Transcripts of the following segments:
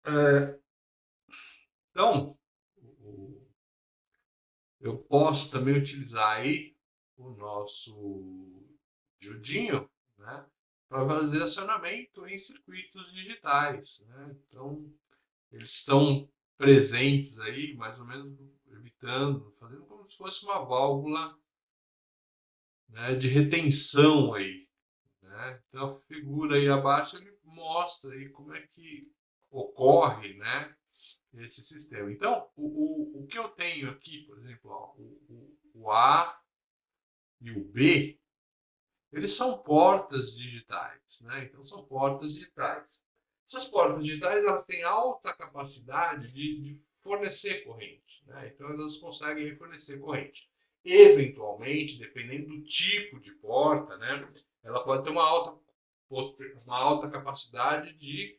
É, então, eu posso também utilizar aí o nosso diodinho, né, para fazer acionamento em circuitos digitais, né? Então, eles estão presentes aí, mais ou menos evitando, fazendo como se fosse uma válvula, né, de retenção aí, né? Então, a figura aí abaixo ele mostra aí como é que ocorre, né, esse sistema. Então, o que eu tenho aqui, por exemplo, ó, o A e o B, eles são portas digitais, né? Então, são portas digitais. Essas portas digitais elas têm alta capacidade de fornecer corrente, né? Então, elas conseguem fornecer corrente. Eventualmente, dependendo do tipo de porta, né, ela pode ter uma alta capacidade de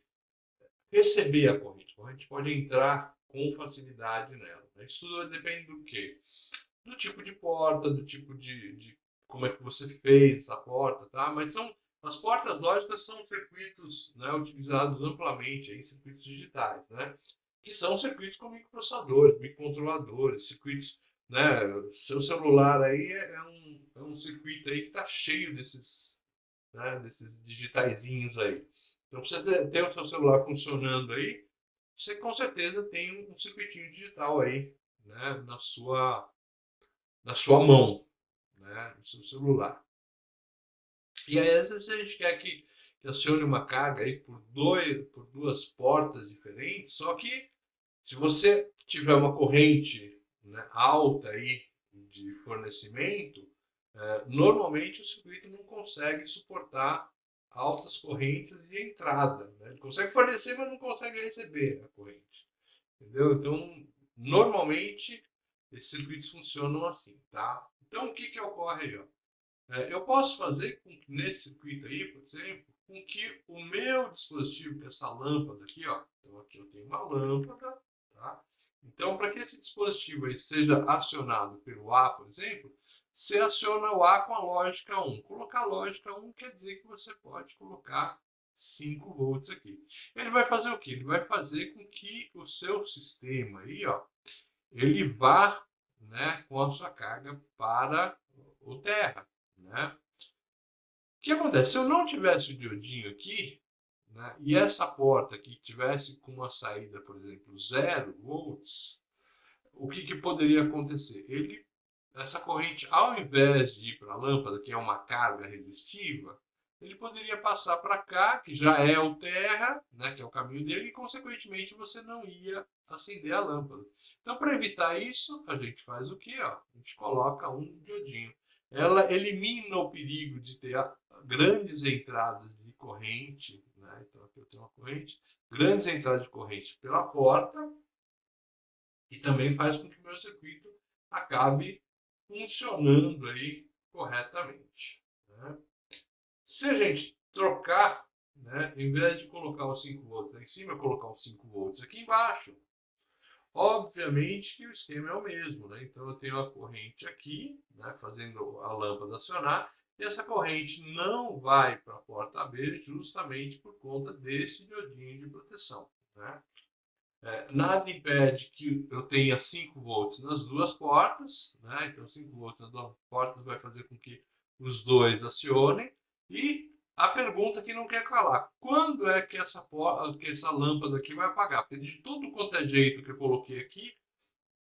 receber a corrente. A corrente pode entrar com facilidade nela. Isso tudo depende do quê? Do tipo de porta, do tipo de como é que você fez a porta, tá? Mas as portas lógicas são circuitos, né, utilizados amplamente em circuitos digitais, né? Que são circuitos com microprocessadores, microcontroladores, circuitos, né? Seu celular aí é um circuito aí que está cheio desses, né, desses digitaizinhos aí. Então, para você ter o seu celular funcionando aí, você com certeza tem um circuitinho digital aí, né, na sua mão, né, no seu celular. E aí, às vezes, a gente quer que acione uma carga aí por duas portas diferentes, só que se você tiver uma corrente, né, alta aí de fornecimento, normalmente o circuito não consegue suportar altas correntes de entrada, né? Ele consegue fornecer, mas não consegue receber a corrente. Entendeu? Então, normalmente, esses circuitos funcionam assim, tá? Então, o que que ocorre aí, ó? Eu posso fazer com que nesse circuito aí, por exemplo, com que o meu dispositivo, que é essa lâmpada aqui, ó, então aqui eu tenho uma lâmpada, tá? Então, para que esse dispositivo aí seja acionado pelo A, por exemplo, você aciona o A com a lógica 1. Colocar a lógica 1 quer dizer que você pode colocar 5 volts aqui. Ele vai fazer o quê? Ele vai fazer com que o seu sistema aí, ó, ele vá, né, com a sua carga para o terra, né? O que acontece? Se eu não tivesse o diodinho aqui, né, e essa porta aqui tivesse com uma saída, por exemplo, 0 volts, o que poderia acontecer? Essa corrente, ao invés de ir para a lâmpada, que é uma carga resistiva, ele poderia passar para cá, que já é o terra, né, que é o caminho dele, e consequentemente você não ia acender a lâmpada. Então, para evitar isso, a gente faz o quê? Ó? A gente coloca um diodinho. Ela elimina o perigo de ter grandes entradas de corrente, né? Então, aqui eu tenho uma corrente, grandes entradas de corrente pela porta, e também faz com que o meu circuito acabe funcionando aí corretamente, né? Se a gente trocar, né, em vez de colocar os 5 volts lá em cima, eu colocar os 5 volts aqui embaixo, obviamente que o esquema é o mesmo, né? Então eu tenho a corrente aqui, né, fazendo a lâmpada acionar, e essa corrente não vai para a porta B justamente por conta desse diodinho de proteção, né? Nada impede que eu tenha 5 volts nas duas portas, né? Então 5 volts nas duas portas vai fazer com que os dois acionem. E a pergunta que não quer calar: quando é que que essa lâmpada aqui vai apagar? Porque de tudo quanto é jeito que eu coloquei aqui,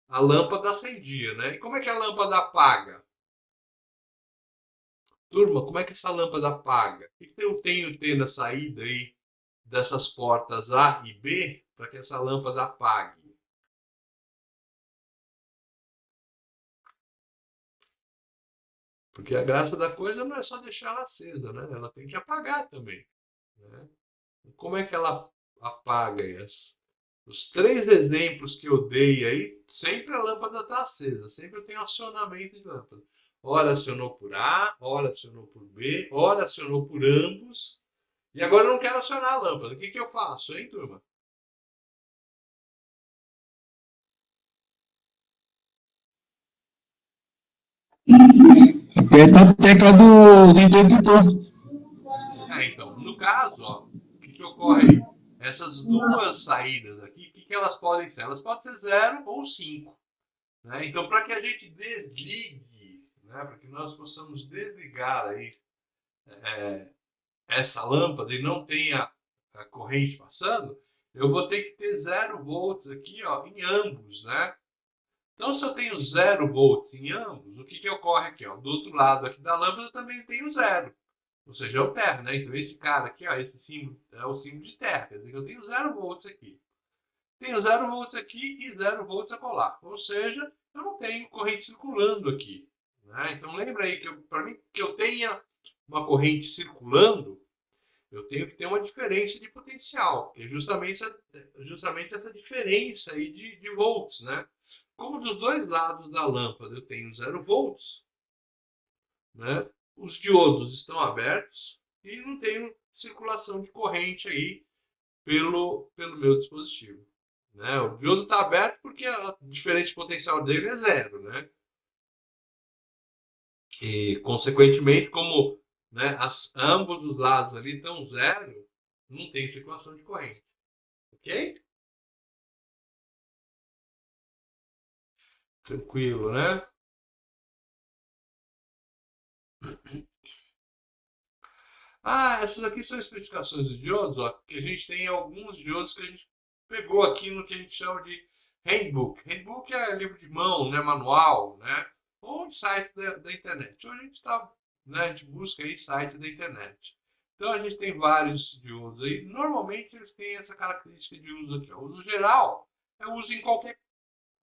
a lâmpada acendia, né? E como é que a lâmpada apaga? Turma, como é que essa lâmpada apaga? O que eu tenho que ter na saída aí dessas portas A e B para que essa lâmpada apague? Porque a graça da coisa não é só deixar ela acesa, né? Ela tem que apagar também, né? Como é que ela apaga isso? Os três exemplos que eu dei aí, sempre a lâmpada está acesa, sempre eu tenho acionamento de lâmpada. Ora acionou por A, ora acionou por B, ora acionou por ambos. E agora eu não quero acionar a lâmpada. O que eu faço, hein, turma? Aperta a tecla do interruptor. Então, no caso, ó, o que ocorre aí? essas duas saídas aqui, o que elas podem ser? Elas podem ser 0 ou 5. Né? Então, para que a gente desligue, né, para que nós possamos desligar aí, essa lâmpada e não tenha a corrente passando, eu vou ter que ter 0 volts aqui, ó, em ambos, né? Então, se eu tenho 0 volts em ambos, o que ocorre aqui? Ó? Do outro lado aqui da lâmpada eu também tenho 0. Ou seja, é o terra, né? Então, esse cara aqui, ó, esse símbolo é o símbolo de terra. Quer dizer que eu tenho 0 volts aqui. Tenho 0 volts aqui e 0 volts acolá. Ou seja, eu não tenho corrente circulando aqui. Né? Então, lembra aí que para mim que eu tenha uma corrente circulando, eu tenho que ter uma diferença de potencial, que é justamente essa diferença aí de volts, né? Como dos dois lados da lâmpada eu tenho 0 volts, né? Os diodos estão abertos e não tenho circulação de corrente aí pelo meu dispositivo. Né? O diodo está aberto porque a diferença de potencial dele é 0, né? E, consequentemente, como, né, ambos os lados ali estão 0, não tem circulação de corrente. Ok? Tranquilo, né? Ah, essas aqui são especificações de diodos, ó, que a gente tem alguns diodos que a gente pegou aqui no que a gente chama de handbook. Handbook é livro de mão, né, manual, né? Ou em sites da internet. Hoje a gente tá, né, a gente busca aí site da internet. Então a gente tem vários diodos aí. Normalmente eles têm essa característica de uso aqui. Ó. O uso geral é uso em qualquer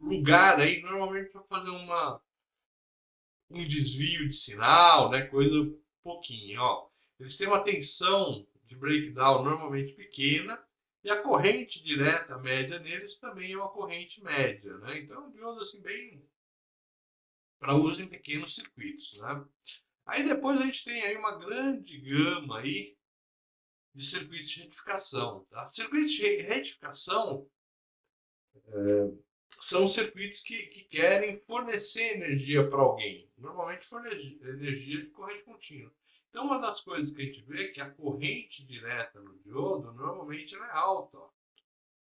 lugar aí, normalmente para fazer um desvio de sinal, né? Coisa pouquinho, ó. Eles têm uma tensão de breakdown normalmente pequena e a corrente direta média neles também é uma corrente média, né? Então, de modo assim bem para uso em pequenos circuitos, né? Aí depois a gente tem aí uma grande gama aí de circuitos de retificação, tá? Circuitos de retificação são circuitos que querem fornecer energia para alguém. Normalmente fornecer energia de corrente contínua. Então, uma das coisas que a gente vê é que a corrente direta no diodo, normalmente ela é alta, ó,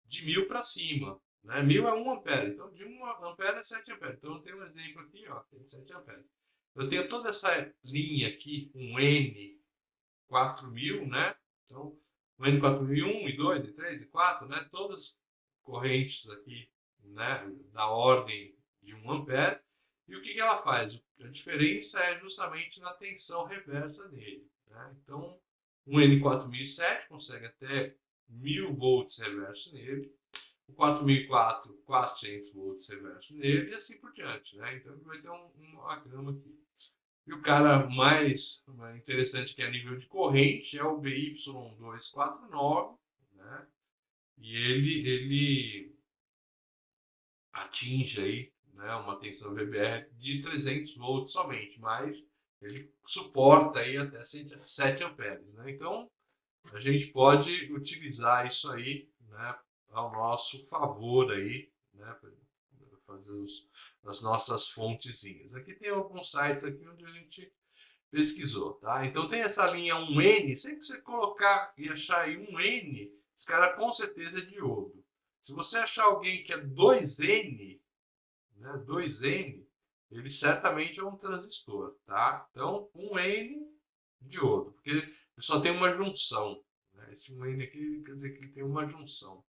de 1000 para cima. Né? 1000 é 1 ampere, então de 1 ampere é 7 amperes. Então, eu tenho um exemplo aqui, ó, tem 7 amperes. Eu tenho toda essa linha aqui, um N4000, né? Então, um N4000, 1 e 2 e 3 e 4, né? Todas correntes aqui, né, da ordem de 1 ampere. E o que ela faz? A diferença é justamente na tensão reversa dele. Né? Então, um N4007 consegue até 1000 volts reverso nele, o 4004, 400 volts reverso nele e assim por diante. Né? Então, ele vai ter uma gama aqui. E o cara mais interessante que é a nível de corrente é o BY249, né? E ele atinge aí, né, uma tensão VBR de 300 volts somente, mas ele suporta aí até 7 amperes, né? Então a gente pode utilizar isso aí, né, ao nosso favor aí, né, para fazer as nossas fontezinhas. Aqui tem alguns sites aqui onde a gente pesquisou, tá? Então tem essa linha 1N, sempre que você colocar e achar aí 1N, esse cara com certeza é diodo. Se você achar alguém que é 2N, né, 2N, ele certamente é um transistor, tá? Então, 1N, diodo, porque ele só tem uma junção. Né? Esse 1N aqui quer dizer que ele tem uma junção.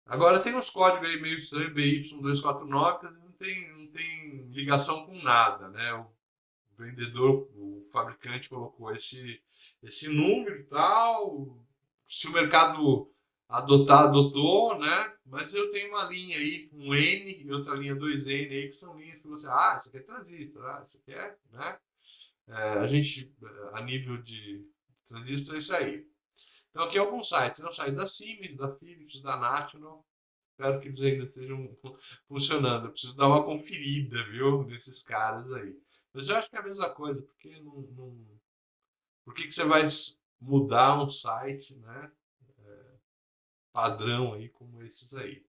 Agora tem uns códigos aí meio estranhos, BY249, que não tem ligação com nada, né? O vendedor, o fabricante colocou esse número e tal. Se o mercado adotar, adotou, né? Mas eu tenho uma linha aí, um N e outra linha 2N aí, que são linhas que você, isso aqui é transistor, isso aqui é, né? A gente, a nível de transistor, é isso aí. Então aqui alguns sites, né? O site da Siemens, da Philips, da National. Espero que eles ainda estejam funcionando. Eu preciso dar uma conferida, viu, nesses caras aí. Mas eu acho que é a mesma coisa, porque por que você vai mudar um site, né, padrão aí como esses aí?